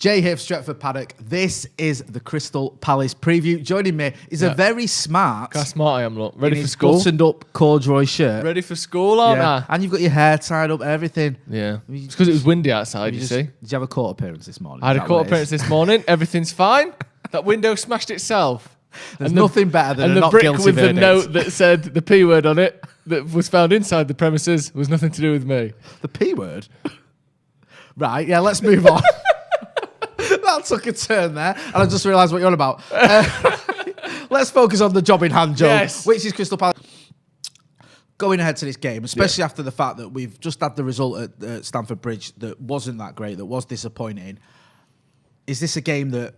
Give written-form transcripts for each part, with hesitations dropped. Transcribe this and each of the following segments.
Jay here for Stretford Paddock. This is the Crystal Palace preview. Joining me is a very smart... How smart I am, look. Ready for school? Buttoned up corduroy shirt. Ready for school, aren't I? And you've got your hair tied up, everything. Yeah. It's because it was windy outside, you see. Did you have a court appearance this morning? I had a court appearance this morning. Everything's fine. That window smashed itself. There's nothing better than and a the not brick guilty with verdict. the note that said the P word on it that was found inside the premises was nothing to do with me. The P word? Right, yeah, let's move on. That took a turn there, and I just realised what you're on about. Let's focus on the job in hand, Joe, which is Crystal Palace. Going ahead to this game, especially after the fact that we've just had the result at Stamford Bridge that wasn't that great, that was disappointing. Is this a game that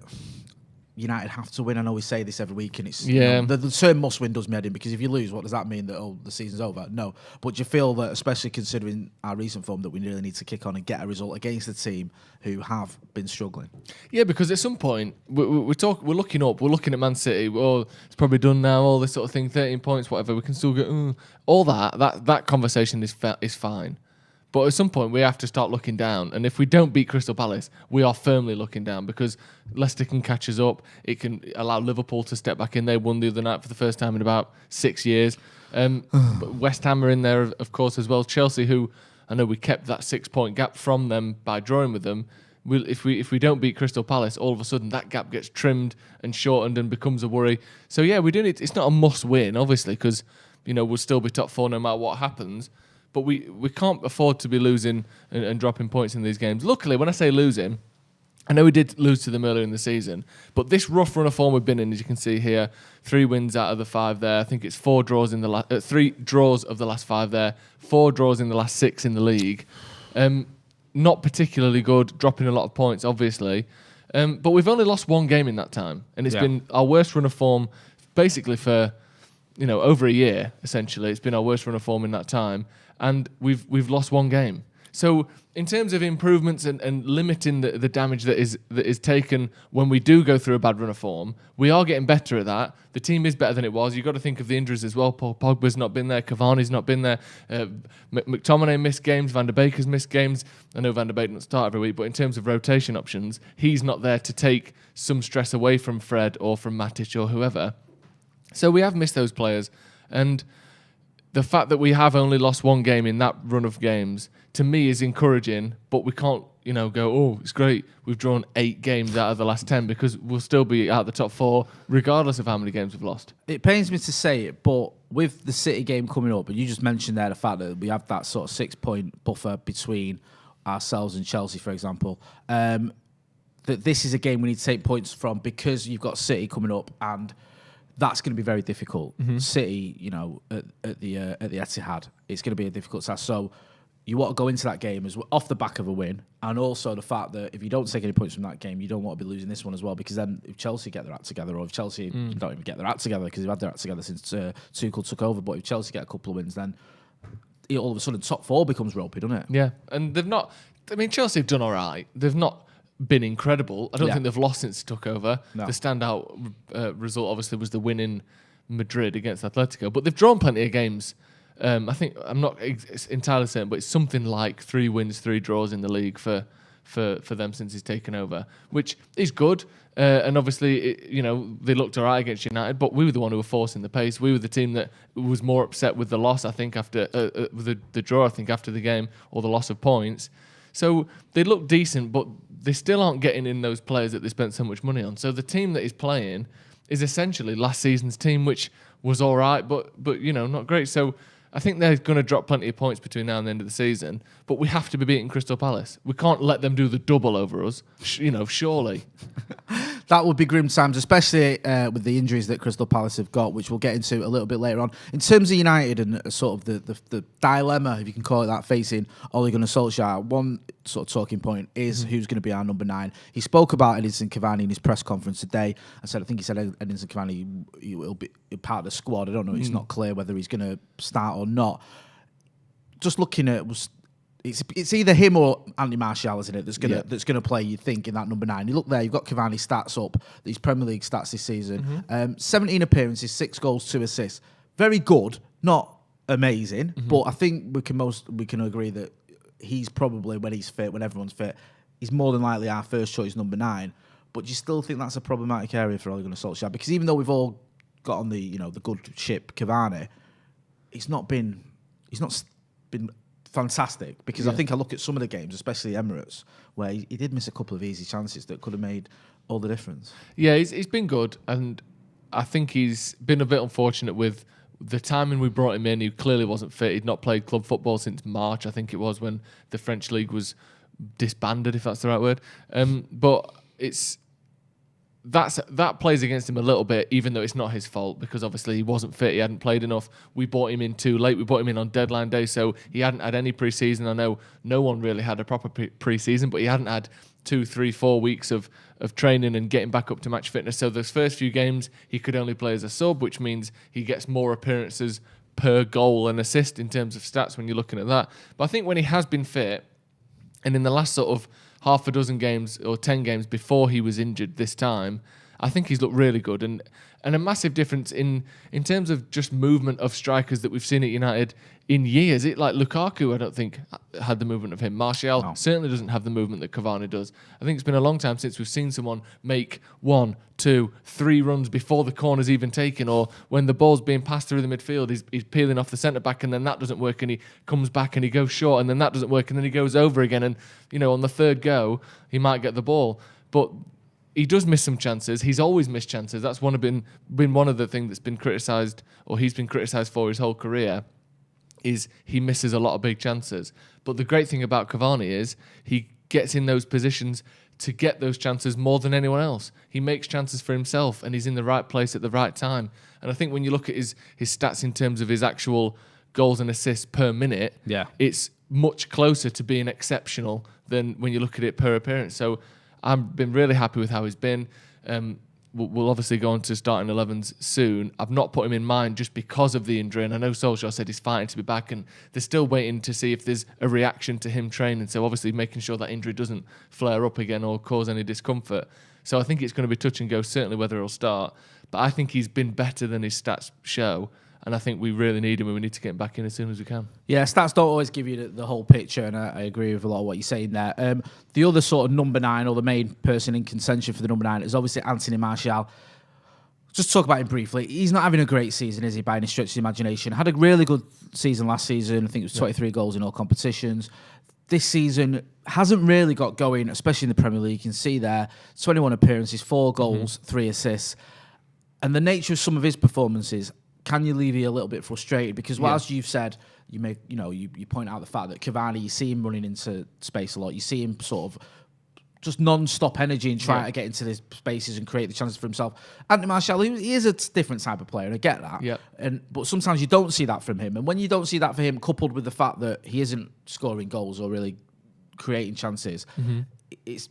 United have to win? I know we say this every week, and it's the term must win does me head in, because if you lose, what does that mean? That the season's over? No. But do you feel that, especially considering our recent form, that we really need to kick on and get a result against a team who have been struggling? Yeah, because at some point we're looking up, we're looking at Man City. Oh, it's probably done now. All this sort of thing, 13 points, whatever. We can still get all that conversation is fine. But at some point, we have to start looking down. And if we don't beat Crystal Palace, we are firmly looking down, because Leicester can catch us up. It can allow Liverpool to step back in. They won the other night for the first time in about 6 years. But West Ham are in there, of course, as well. Chelsea, who I know we kept that 6-point gap from them by drawing with them. If we don't beat Crystal Palace, all of a sudden that gap gets trimmed and shortened and becomes a worry. So, yeah, we do need. It's not a must-win, obviously, because we'll still be top four no matter what happens. But we can't afford to be losing and dropping points in these games. Luckily, when I say losing, I know we did lose to them earlier in the season, but this rough run of form we've been in, as you can see here, 3 wins out of the 5 there. I think it's 4 draws in the 3 draws of the last 5 there, 4 draws in the last 6 in the league. Not particularly good, dropping a lot of points, obviously. But we've only lost 1 game in that time, and it's been our worst run of form basically for over a year. Essentially, it's been our worst run of form in that time. And we've lost 1 game. So in terms of improvements and limiting the damage that is taken when we do go through a bad run of form, we are getting better at that. The team is better than it was. You've got to think of the injuries as well. Paul Pogba's not been there. Cavani's not been there. McTominay missed games. Van der Beek's missed games. I know Van der Beek doesn't start every week, but in terms of rotation options, he's not there to take some stress away from Fred or from Matic or whoever. So we have missed those players. And the fact that we have only lost 1 game in that run of games, to me, is encouraging. But we can't, go, oh, it's great. We've drawn 8 games out of the last 10, because we'll still be out the top 4, regardless of how many games we've lost. It pains me to say it, but with the City game coming up, and you just mentioned there the fact that we have that sort of 6-point buffer between ourselves and Chelsea, for example, that this is a game we need to take points from, because you've got City coming up, and that's going to be very difficult. City, at the Etihad, it's going to be a difficult task. So you want to go into that game as off the back of a win, and also the fact that if you don't take any points from that game, you don't want to be losing this one as well, because then if Chelsea get their act together, or if Chelsea don't even get their act together, because they've had their act together since Tuchel took over, but if Chelsea get a couple of wins, then all of a sudden top 4 becomes ropey, doesn't it? Yeah, and they've not... I mean, Chelsea have done all right. They've not been incredible. I don't think they've lost since took over. No. The standout result, obviously, was the win in Madrid against Atletico. But they've drawn plenty of games. I think, I'm not entirely certain, but it's something like 3 wins, 3 draws in the league for them since he's taken over, which is good. And obviously, they looked all right against United, but we were the one who were forcing the pace. We were the team that was more upset with the loss, I think, after with the draw, I think, after the game, or the loss of points. So they look decent, but they still aren't getting in those players that they spent so much money on. So the team that is playing is essentially last season's team, which was all right, but not great. So I think they're going to drop plenty of points between now and the end of the season, but we have to be beating Crystal Palace. We can't let them do the double over us, surely. That would be grim times, especially with the injuries that Crystal Palace have got, which we'll get into a little bit later on. In terms of United and sort of the dilemma, if you can call it that, facing Ole Gunnar Solskjaer, one sort of talking point is who's going to be our number 9. He spoke about Edinson Cavani in his press conference today. I think he said Edinson Cavani will be part of the squad. I don't know. It's not clear whether he's going to start or not. Just looking at... It's either him or Anthony Martial, isn't it? That's gonna play. You think in that number 9. You look there. You've got Cavani stats up. These Premier League stats this season. 17 appearances, 6 goals, 2 assists. Very good. Not amazing, but I think we can agree that he's probably, when he's fit, when everyone's fit, he's more than likely our first choice number 9. But do you still think that's a problematic area for Ole Gunnar Solskjaer? Because even though we've all got on the the good ship Cavani, he's not been fantastic. Because I think I look at some of the games, especially Emirates, where he did miss a couple of easy chances that could have made all the difference. Yeah, he's been good, and I think he's been a bit unfortunate with the timing we brought him in. He clearly wasn't fit. He'd not played club football since March, I think it was, when the French league was disbanded, if that's the right word. But that plays against him a little bit, even though it's not his fault, because obviously he wasn't fit, he hadn't played enough. We bought him in too late. We bought him in on deadline day, so he hadn't had any pre-season. I know no one really had a proper pre-season, but he hadn't had 2, 3, 4 weeks of training and getting back up to match fitness. So those first few games, he could only play as a sub, which means he gets more appearances per goal and assist in terms of stats when you're looking at that. But I think when he has been fit, and in the last sort of half a dozen games or 10 games before he was injured this time, I think he's looked really good. And a massive difference in terms of just movement of strikers that we've seen at United in years. It like Lukaku, I don't think, had the movement of him. Martial certainly doesn't have the movement that Cavani does. I think it's been a long time since we've seen someone make 1, 2, 3 runs before the corner's even taken, or when the ball's being passed through the midfield, he's peeling off the centre-back, and then that doesn't work, and he comes back and he goes short, and then that doesn't work, and then he goes over again, and on the third go, he might get the ball. But he does miss some chances. He's always missed chances. That's been one of the things that's been criticised, or he's been criticised for his whole career, is he misses a lot of big chances. But the great thing about Cavani is he gets in those positions to get those chances more than anyone else. He makes chances for himself, and he's in the right place at the right time. And I think when you look at his stats in terms of his actual goals and assists per minute, it's much closer to being exceptional than when you look at it per appearance. So I've been really happy with how he's been. We'll obviously go on to starting 11s soon. I've not put him in mind just because of the injury, and I know Solskjaer said he's fighting to be back, and they're still waiting to see if there's a reaction to him training. So obviously making sure that injury doesn't flare up again or cause any discomfort. So I think it's going to be touch and go, certainly whether he'll start. But I think he's been better than his stats show, and I think we really need him, and we need to get him back in as soon as we can. Yeah, stats don't always give you the whole picture, and I agree with a lot of what you're saying there. The other sort of number 9, or the main person in contention for the number 9, is obviously Anthony Martial. Just talk about him briefly. He's not having a great season, is he, by any stretch of the imagination? Had a really good season last season. I think it was 23 goals in all competitions. This season hasn't really got going, especially in the Premier League. You can see there, 21 appearances, 4 goals, 3 assists. And the nature of some of his performances, can you leave you a little bit frustrated? Because whilst you've said, you point out the fact that Cavani, you see him running into space a lot. You see him sort of just non-stop energy and trying to get into the spaces and create the chances for himself. Anthony Martial, he is a different type of player, and I get that. Yeah. But sometimes you don't see that from him. And when you don't see that for him, coupled with the fact that he isn't scoring goals or really creating chances, it's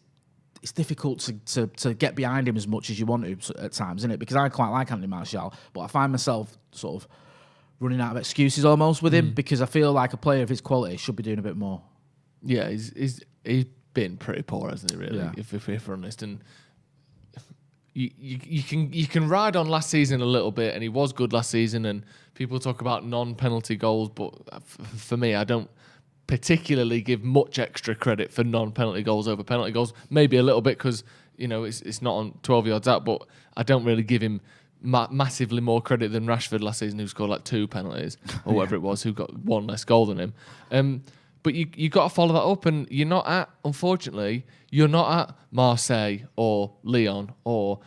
difficult to get behind him as much as you want to at times, isn't it? Because I quite like Anthony Martial, but I find myself sort of running out of excuses almost with him, because I feel like a player of his quality should be doing a bit more. Yeah, he's been pretty poor, hasn't he, really, if we're honest. And you can ride on last season a little bit, and he was good last season, and people talk about non-penalty goals, but for me, I don't particularly give much extra credit for non-penalty goals over penalty goals. Maybe a little bit because it's not on 12 yards out, but I don't really give him massively more credit than Rashford last season, who scored like 2 penalties or whatever it was, who got 1 less goal than him. But you got to follow that up, and unfortunately, you're not at Marseille or Lyon or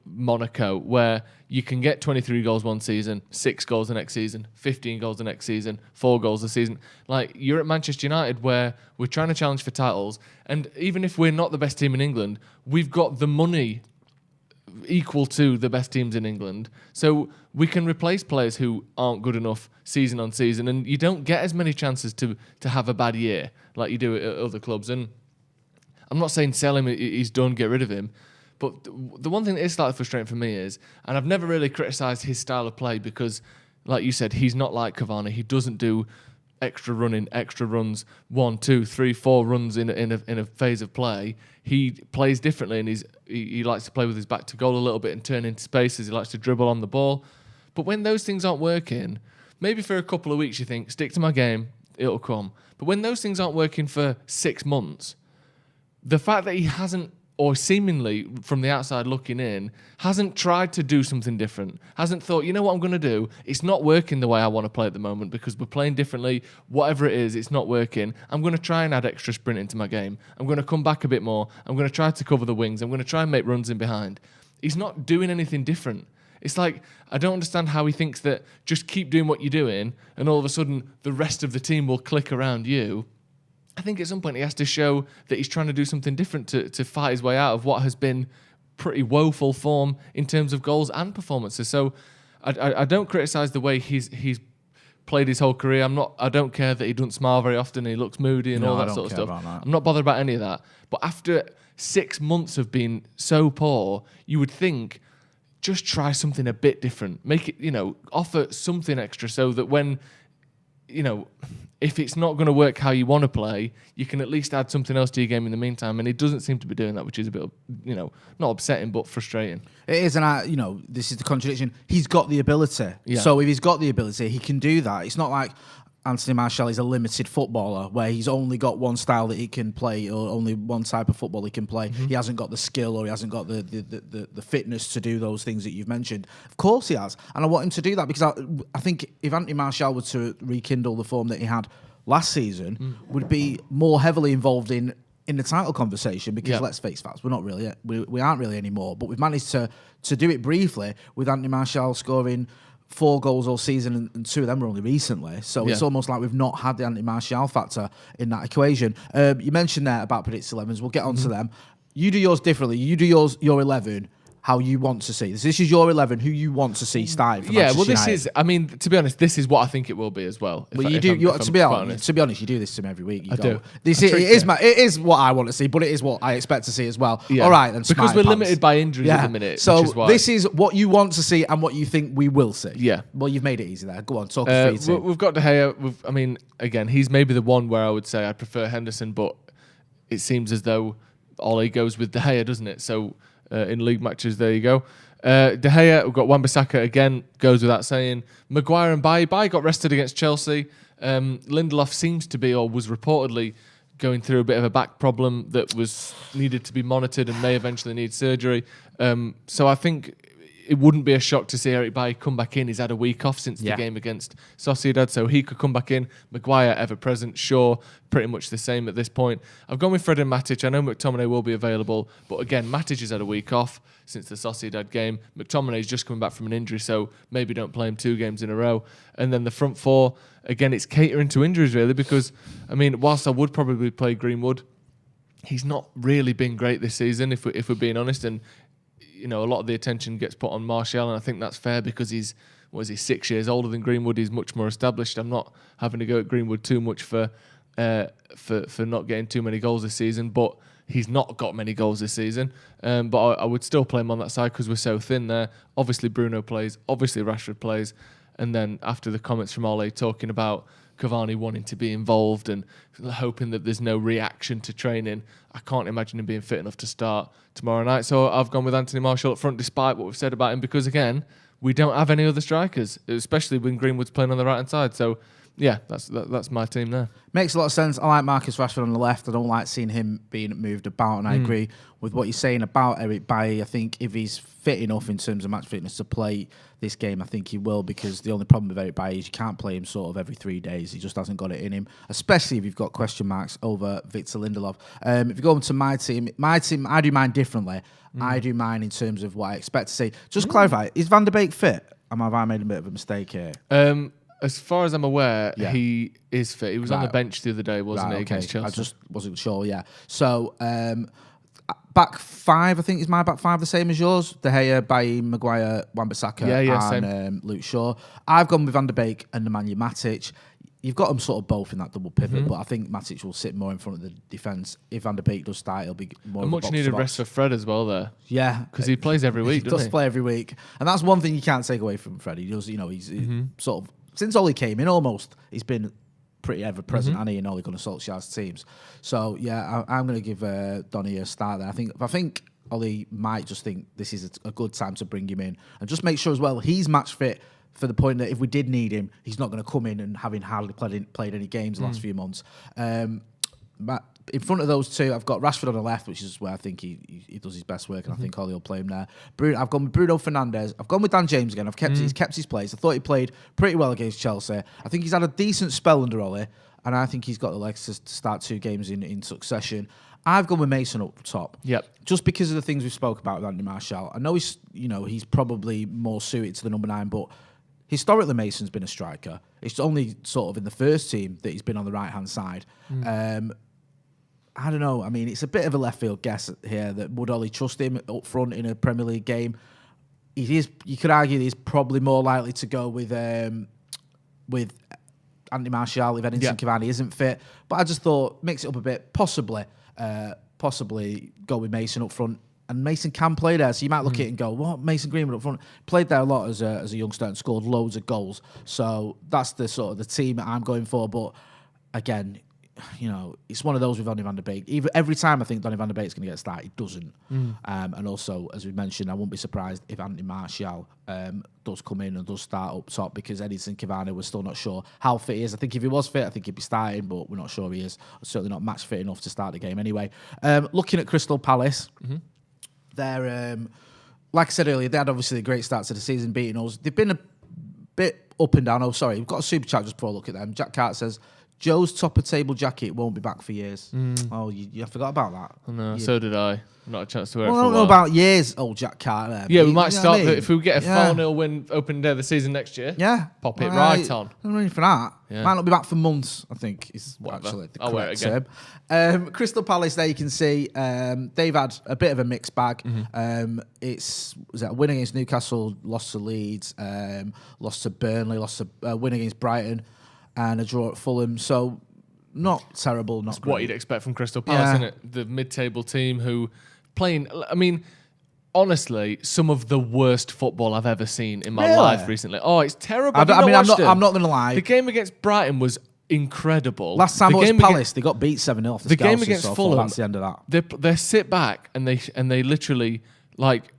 Monaco, where you can get 23 goals one season, 6 goals the next season, 15 goals the next season, 4 goals the season. Like, you're at Manchester United, where we're trying to challenge for titles, and even if we're not the best team in England, we've got the money equal to the best teams in England, so we can replace players who aren't good enough season on season, and you don't get as many chances to have a bad year like you do at other clubs. And I'm not saying sell him, he's done, get rid of him, but the one thing that is slightly frustrating for me is, and I've never really criticised his style of play, because like you said, he's not like Cavani. He doesn't do extra runs, 1, 2, 3, 4 runs in a phase of play. He plays differently, and he likes to play with his back to goal a little bit and turn into spaces. He likes to dribble on the ball. But when those things aren't working, maybe for a couple of weeks you think, stick to my game, it'll come. But when those things aren't working for 6 months, the fact that he hasn't, or seemingly from the outside looking in, hasn't tried to do something different, hasn't thought, you know what I'm going to do? It's not working the way I want to play at the moment because we're playing differently. Whatever it is, it's not working. I'm going to try and add extra sprint into my game. I'm going to come back a bit more. I'm going to try to cover the wings. I'm going to try and make runs in behind. He's not doing anything different. It's like, I don't understand how he thinks that just keep doing what you're doing and all of a sudden the rest of the team will click around you. I think at some point he has to show that he's trying to do something different to fight his way out of what has been pretty woeful form in terms of goals and performances. So I don't criticise the way he's played his whole career. I don't care that he doesn't smile very often and he looks moody and all that sort of stuff. I'm not bothered about any of that. But after 6 months of being so poor, you would think, just try something a bit different. Make it, offer something extra so that when, if it's not going to work how you want to play, you can at least add something else to your game in the meantime. And he doesn't seem to be doing that, which is a bit, not upsetting, but frustrating. It is, and this is the contradiction. He's got the ability. Yeah. So if he's got the ability, he can do that. It's not like Anthony Martial is a limited footballer where he's only got one style that he can play or only one type of football he can play. Mm-hmm. He hasn't got the skill or he hasn't got the fitness to do those things that you've mentioned. Of course he has. And I want him to do that because I think if Anthony Martial were to rekindle the form that he had last season, would be more heavily involved in the title conversation because let's face facts, we aren't really anymore. But we've managed to do it briefly with Anthony Martial scoring 4 goals all season and 2 of them were only recently. So it's almost like we've not had the Anthony Martial factor in that equation. You mentioned there about predicted 11s. We'll get on to them. You do yours differently. You do your 11 how you want to see. This is your 11 who you want to see starting for Manchester this United. is, to be honest, this is what I think it will be as well. To be honest, you do this to me every week. I do. It is what I want to see, but it is what I expect to see as well. Yeah. All right, then. Because we're limited by injuries at the minute. So which is why. This is what you want to see and what you think we will see. Yeah. Well, you've made it easy there. Go on, talk us through. We've got De Gea. Again, he's maybe the one where I would say I'd prefer Henderson, but it seems as though Ole goes with De Gea, doesn't it? So in league matches, there you go. De Gea, we've got Wan-Bissaka again, goes without saying. Maguire and Bailly got rested against Chelsea. Lindelof seems to be, or was reportedly, going through a bit of a back problem that was needed to be monitored and may eventually need surgery. So I think it wouldn't be a shock to see Eric Bailly come back in. He's had a week off since the game against Sociedad, so he could come back in. Maguire, ever present, sure, pretty much the same at this point. I've gone with Fred and Matic. I know McTominay will be available, but again, Matic has had a week off since the Sociedad game. McTominay's just coming back from an injury, so maybe don't play him 2 games in a row. And then the front 4, again, it's catering to injuries really, because, whilst I would probably play Greenwood, he's not really been great this season, if we're being honest, and a lot of the attention gets put on Martial, and I think that's fair because he's 6 years older than Greenwood. He's much more established. I'm not having to go at Greenwood too much for not getting too many goals this season, but he's not got many goals this season. But I would still play him on that side because we're so thin there. Obviously Bruno plays, obviously Rashford plays, and then after the comments from Ole talking about Cavani wanting to be involved and hoping that there's no reaction to training, I can't imagine him being fit enough to start tomorrow night. So I've gone with Anthony Martial up front, despite what we've said about him, because again, we don't have any other strikers, especially when Greenwood's playing on the right hand side. So yeah, that's my team there. Makes a lot of sense. I like Marcus Rashford on the left. I don't like seeing him being moved about, and I agree with what you're saying about Eric Bailly. I think if he's fit enough in terms of match fitness to play this game, I think he will, because the only problem with Eric Bailly is you can't play him sort of every 3 days. He just hasn't got it in him, especially if you've got question marks over Victor Lindelof. If you go into my team, I do mine differently. I do mine in terms of what I expect to see. Just clarify, is Van der Beek fit? Have I made a bit of a mistake here? As far as I'm aware, he is fit. He was on the bench the other day, wasn't he, against Chelsea? I just wasn't sure, yeah. So, back 5, I think, is my back 5 the same as yours? De Gea, Bailly, Maguire, Wan-Bissaka, and Luke Shaw. I've gone with Van der Beek and Nemanja Matic. You've got them sort of both in that double pivot, but I think Matic will sit more in front of the defence. If Van der Beek does start, it'll be more. And much needed rest for Fred as well there. Yeah, because he plays every week. He does play every week, and that's one thing you can't take away from Fred. He does, he's sort of, since Ole came in, almost he's been pretty ever present, and he and Ole Gunnar Solskjaer's teams. So yeah, I'm going to give Donny a start there. I think Ole might just think this is a good time to bring him in and just make sure as well he's match fit, for the point that if we did need him, he's not going to come in and having hardly played any games the last few months. in front of those two, I've got Rashford on the left, which is where I think he does his best work, and I think Ole will play him there. I've gone with Bruno Fernandes. I've gone with Dan James again. He's kept his place. I thought he played pretty well against Chelsea. I think he's had a decent spell under Ole, and I think he's got the legs to start 2 games in succession. I've gone with Mason up top. Yep. Just because of the things we spoke about with Andy Martial. I know he's probably more suited to the number 9, but historically Mason's been a striker. It's only sort of in the first team that he's been on the right-hand side. I don't know. I mean, it's a bit of a left field guess here that would Ole trust him up front in a Premier League game. You could argue he's probably more likely to go with Andy Martial if Edinson Cavani isn't fit. But I just thought mix it up a bit, possibly go with Mason up front. And Mason can play there, so you might look at it and go, "What? Mason Greenwood up front played there a lot as a youngster and scored loads of goals." So that's the sort of the team that I'm going for. But again, it's one of those with Donny van de Beek. Every time I think Donny van de Beek's going to get started, he doesn't. And also, as we mentioned, I wouldn't be surprised if Andy Martial does come in and does start up top, because Edinson Cavani, we're still not sure how fit he is. I think if he was fit, I think he'd be starting, but we're not sure he is. Certainly not match fit enough to start the game anyway. Looking at Crystal Palace, they're, like I said earlier, they had obviously a great start to the season, beating us. They've been a bit up and down. Oh, sorry, we've got a super chat just before I look at them. Jack Carter says, Joe's top of table jacket won't be back for years. Oh, you forgot about that. Oh, no, so did I. Not a chance to wear it I for a don't know while. about years, old Jack Carter. Yeah, we might start if we get a Yeah. 4-0 win opening day of the season next year. Yeah. Pop it right on. I'm ready for that. Yeah. Might not be back for months, I think, is Whatever. actually the I'll wear it correct term. Crystal Palace, there you can see, they've had a bit of a mixed bag. Was that a win against Newcastle, lost to Leeds, lost to Burnley, lost to win against Brighton, and a draw at Fulham. So not terrible, not That's great. what you'd expect from Crystal Palace, isn't it? The mid-table team who playing. I mean, honestly, some of the worst football I've ever seen in my life recently. Oh, it's terrible. I'm not going to lie. The game against Brighton was incredible. Last time it was Palace, they got beat 7-0 off the game against Fulham. That's the end of that. They sit back and they literally like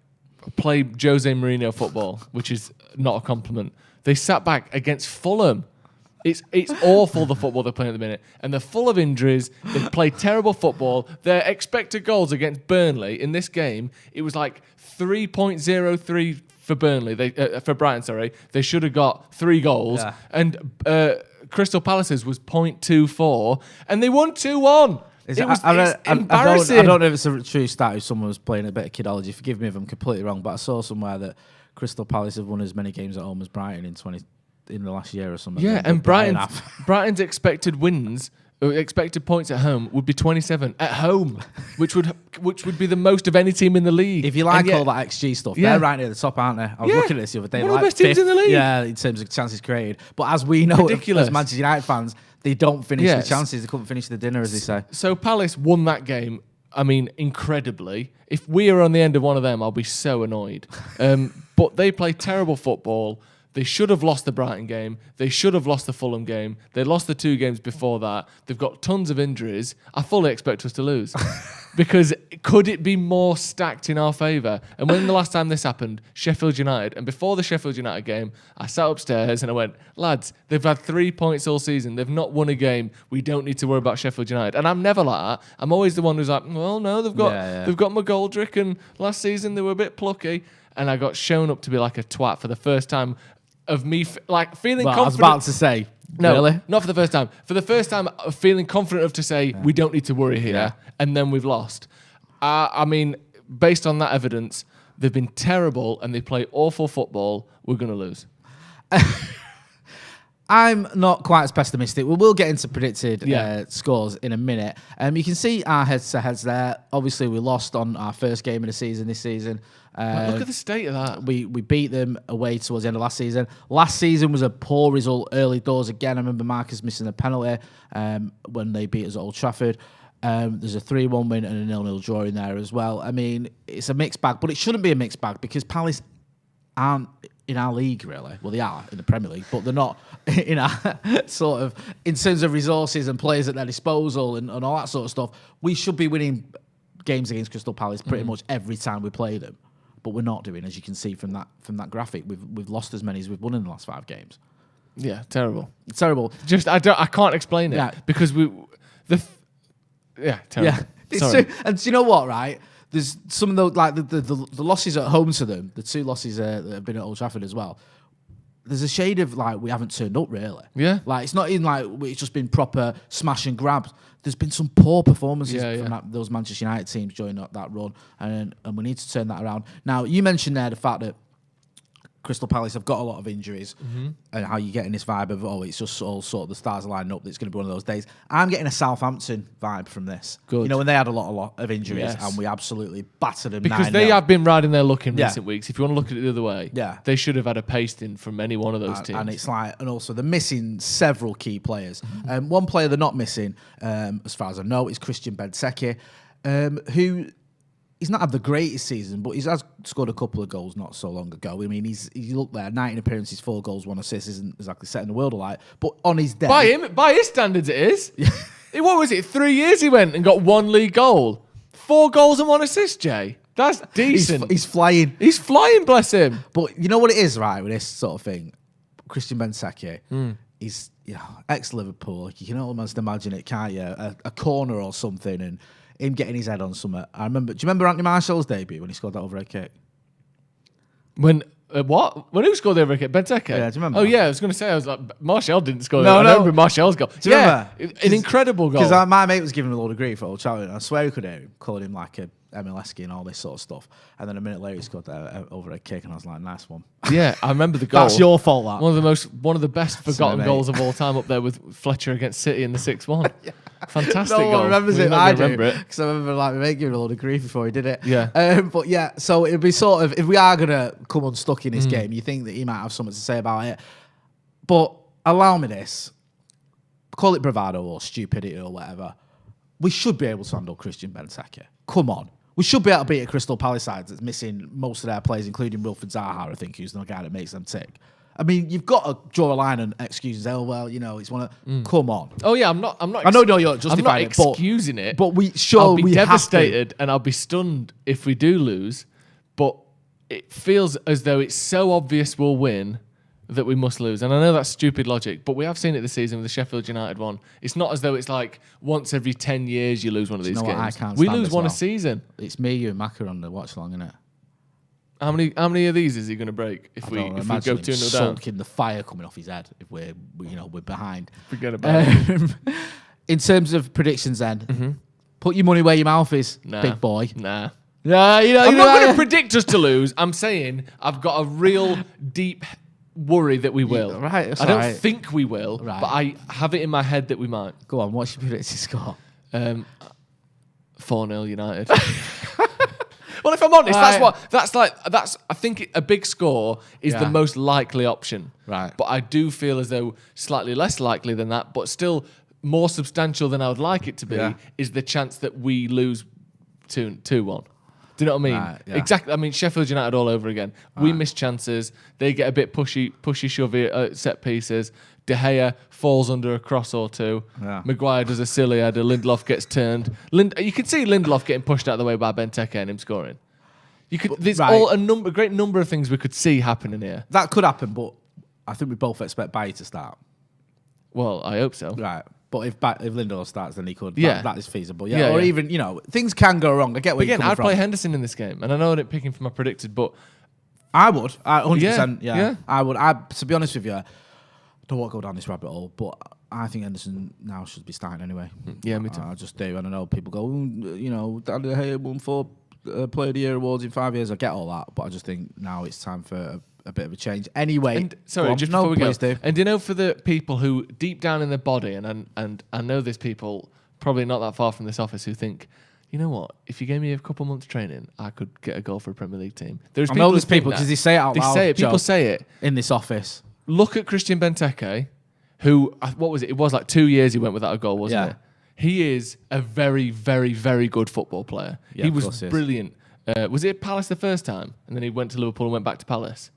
play Jose Mourinho football, which is not a compliment. They sat back against Fulham. It's awful, the football they're playing at the minute. And they're full of injuries. They play terrible football. Their expected goals against Burnley in this game, it was like 3.03 for Burnley. For Brighton, sorry. They should have got 3 goals. Yeah. And Crystal Palace's was 0.24. And they won 2-1. It's embarrassing. I don't know if it's a true stat if someone was playing a bit of kidology. Forgive me if I'm completely wrong, but I saw somewhere that Crystal Palace have won as many games at home as Brighton in the last year or something. Yeah, and Brighton's expected wins, expected points at home would be 27 at home, which would be the most of any team in the league. If you like all that XG stuff, they're right near the top, aren't they? I was looking at this the other day. One of the best teams in the league. Yeah, in terms of chances created. But as we know, as Manchester United fans, they don't finish the chances. They couldn't finish the dinner, as they say. So Palace won that game. I mean, incredibly. If we are on the end of one of them, I'll be so annoyed. But they play terrible football. They should have lost the Brighton game. They should have lost the Fulham game. They lost the 2 games before that. They've got tons of injuries. I fully expect us to lose. Because could it be more stacked in our favour? And when the last time this happened, Sheffield United, and before the Sheffield United game, I sat upstairs and I went, lads, they've had 3 points all season. They've not won a game. We don't need to worry about Sheffield United. And I'm never like that. I'm always the one who's like, well, no, they've got McGoldrick, and last season they were a bit plucky. And I got shown up to be like a twat for the first time of me feeling confident. I was about to say, no, really? Not for the first time. For the first time, feeling confident enough to say, we don't need to worry here, and then we've lost. I mean, based on that evidence, they've been terrible and they play awful football. We're going to lose. I'm not quite as pessimistic. We will get into predicted scores in a minute. You can see our heads-to-heads there. Obviously, we lost on our first game of the season this season. Look at the state of that. We beat them away towards the end of last season. Last season was a poor result early doors. Again, I remember Marcus missing a penalty when they beat us at Old Trafford. There's a 3-1 win and a 0-0 draw in there as well. I mean, it's a mixed bag, but it shouldn't be a mixed bag because Palace aren't in our league, really. Well, they are in the Premier League, but they're not in our sort of, in terms of resources and players at their disposal and all that sort of stuff. We should be winning games against Crystal Palace pretty much every time we play them, but we're not doing, as you can see from that graphic. We've lost as many as we've won in the last 5 games. Yeah, terrible. It's terrible. Just I can't explain it because Yeah, terrible. Yeah, it's Sorry. true. And do you know what? Right, there's some of those like the losses at home to them. The 2 losses that have been at Old Trafford as well. There's a shade of like we haven't turned up really. Yeah. Like it's not even like it's just been proper smash and grabs. There's been some poor performances from those Manchester United teams during that run, and we need to turn that around. Now you mentioned there the fact that Crystal Palace have got a lot of injuries, and how you're getting this vibe of it's just all sort of the stars are lining up. That it's going to be one of those days. I'm getting a Southampton vibe from this. Good. You know when they had a lot of injuries and we absolutely battered them because 9-0. they have been riding their luck in recent weeks. If you want to look at it the other way, Yeah. they should have had a pasting from any one of those teams. And it's like, and also they're missing several key players. One player they're not missing, as far as I know, is Christian Benteke, who. He's not had the greatest season, but he has scored a couple of goals not so long ago. I mean, you look there, 19 appearances, 4 goals, 1 assist, isn't exactly setting the world alight. But on his day... By his standards, it is. What was it? 3 years he went and got 1 league goal. 4 goals and 1 assist, Jay. That's decent. He's flying. He's flying, bless him. But you know what it is, right, with this sort of thing? Christian Benteke, he's ex-Liverpool. You can almost imagine it, can't you? A corner or something, and him getting his head on something. Do you remember Anthony Martial's debut when he scored that overhead kick? When what? When who scored the overhead kick? Benteke? Yeah, do you remember? Oh yeah, I was going to say, I was like, Martial didn't score. No, I no. remember Martial's goal. Do you remember? An incredible goal. Because my mate was giving him a load of grief for Old Trafford. I swear you could hear him calling him like a MLS and all this sort of stuff. And then a minute later he scored that overhead kick, and I was like, nice one. Yeah, I remember the goal. That's your fault, that. One of the best forgotten goals of all time, up there with Fletcher against City in the 6-1. Fantastic No goal. one remembers We it. never I remember do. it. Because I remember like my mate giving a load of grief before he did it. Yeah. But yeah, so it'd be sort of, if we are going to come unstuck in this game, you think that he might have something to say about it. But allow me this. Call it bravado or stupidity or whatever. We should be able to handle Christian Benteke. Come on. We should be able to beat a Crystal Palace side that's missing most of their players, including Wilfried Zaha, I think, who's the guy that makes them tick. I mean, you've got to draw a line and excuse well, you know, it's one of... Come on. Oh yeah, I'm not. I know you're justifying it. I'm not excusing it. But I'll be we devastated and I'll be stunned if we do lose. But it feels as though it's so obvious we'll win that we must lose. And I know that's stupid logic, but we have seen it this season with the Sheffield United one. It's not as though it's like once every 10 years you lose one of these games. I can't we stand lose as one well. a season. It's me, you, and Maka on the watch along, isn't it? How many of these is he going to break if we go 2-0 down? Sulking the fire coming off his head if we're behind. Forget about it. In terms of predictions, then, put your money where your mouth is, big boy. Nah. Yeah, I'm not going to predict us to lose. I'm saying I've got a real deep worry that we will. Right, I don't think we will, Right. but I have it in my head that we might. Go on, what's your predicted score? 4-0 United. Well, if I'm honest, I think a big score is the most likely option. Right. But I do feel as though slightly less likely than that, but still more substantial than I would like it to be, is the chance that we lose 2-1. Do you know what I mean? Right, yeah. Exactly. I mean, Sheffield United all over again. We miss chances. They get a bit pushy, shovey at set pieces. De Gea falls under a cross or two. Yeah. Maguire does a silly header. Lindelof gets turned. You can see Lindelof getting pushed out of the way by Benteke and him scoring. There's a great number of things we could see happening here. That could happen, but I think we both expect Bailly to start. Well, I hope so. Right. But if Lindelof starts, then he could. Yeah. That is feasible. Yeah, or yeah. even, things can go wrong. I get where you're coming I'd from. play Henderson in this game. And I know I didn't pick him for my predicted, but... I would. 100%. Yeah. Yeah. I would. To be honest with you, I don't want to go down this rabbit hole, but I think Henderson now should be starting anyway. Yeah, me too. I just do. And I know people go, Dan De Gea won 4 Player of the Year awards in 5 years. I get all that, but I just think now it's time for a bit of a change. Anyway, and, sorry, just before we go, and do you know, for the people who deep down in their body, and I know there's people probably not that far from this office who think, you know what, if you gave me a couple months training, I could get a goal for a Premier League team. There's people because they say it out loud. People say it in this office. Look at Christian Benteke, who, what was it? It was like 2 years he went without a goal, wasn't it? He is a very, very, very good football player. Yeah, he was brilliant. Was it at Palace the first time? And then he went to Liverpool and went back to Palace?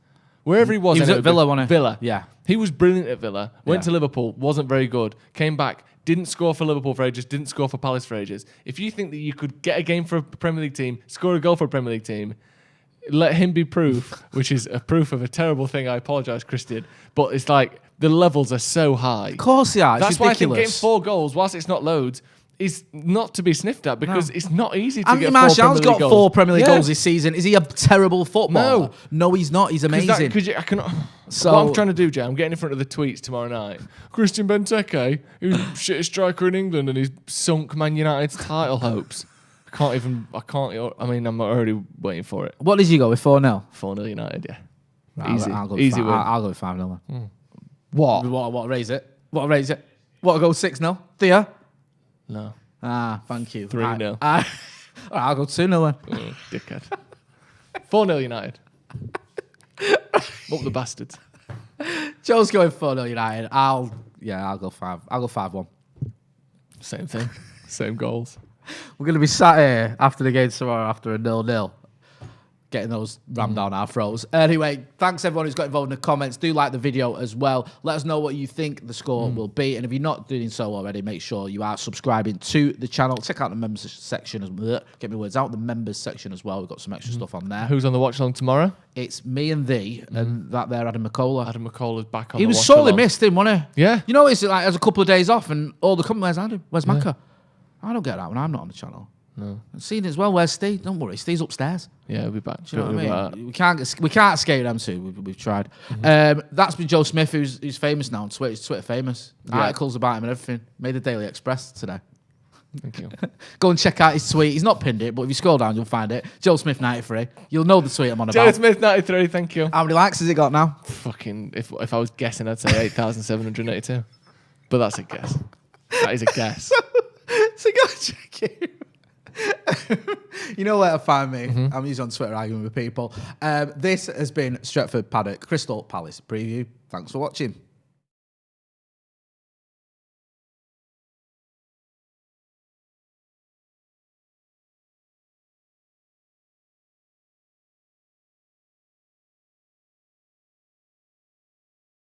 Wherever he was. He was at Villa, wasn't he? Villa. Yeah. He was brilliant at Villa. Went to Liverpool, wasn't very good. Came back, didn't score for Liverpool for ages, didn't score for Palace for ages. If you think that you could get a game for a Premier League team, score a goal for a Premier League team, let him be proof, which is a proof of a terrible thing. I apologise, Christian. But it's like the levels are so high. Of course they are. That's it's why ridiculous. I think getting 4 goals, whilst it's not loads, is not to be sniffed at because it's not easy to Anthony get Martial's 4 Premier League got goals. 4 Premier League goals this season. Is he a terrible footballer? No, he's not. He's amazing. What I'm trying to do, Jay, I'm getting in front of the tweets tomorrow night. Christian Benteke, who's shittest striker in England and he's sunk Man United's title hopes. I mean, I'm already waiting for it. What did you go with, 4-0? 4-0 United, yeah. Right, Easy. I'll go Easy win. I'll go with 5-0. What? Raise it? What, raise it? What, go 6-0? Theo? No. Thank you. 3-0. All right, I'll go 2-0 then. Dickhead. 4-0 United. Up the bastards. Joe's going 4-0 United. I'll go 5. I'll go 5-1. Same thing. Same goals. We're going to be sat here after the game tomorrow after a 0-0. Getting those rammed down our throats. Anyway, thanks everyone who's got involved in the comments. Do like the video as well. Let us know what you think the score will be. And if you're not doing so already, make sure you are subscribing to the channel. Check out the members section as well. Get me words out. The members section as well. We've got some extra stuff on there. Who's on the watch along tomorrow? It's me and thee, and that there, Adam McCullough. Adam McCullough's back on He the was watch sorely along. missed him, wasn't he? Yeah. You know, it's like there's a couple of days off, and all the comment, where's Adam? Where's Macca? I don't get that when I'm not on the channel. No. I've seen it as well. Where's Steve? Don't worry, Steve's upstairs. Yeah, we'll be back. Do you know what I mean? We can't escape them two. We've tried. That's been Joe Smith, who's famous now on Twitter. He's Twitter famous. Articles about him and everything. Made the Daily Express today. Thank you. Go and check out his tweet. He's not pinned it, but if you scroll down, you'll find it. Joe Smith 93. You'll know the tweet I'm on about. Joe Smith 93. Thank you. How many likes has it got now? Fucking. If I was guessing, I'd say 8,782. But that's a guess. That is a guess. So go check it. You know where to find me. I'm usually on Twitter arguing with people. This has been Stretford Paddock Crystal Palace preview. Thanks for watching.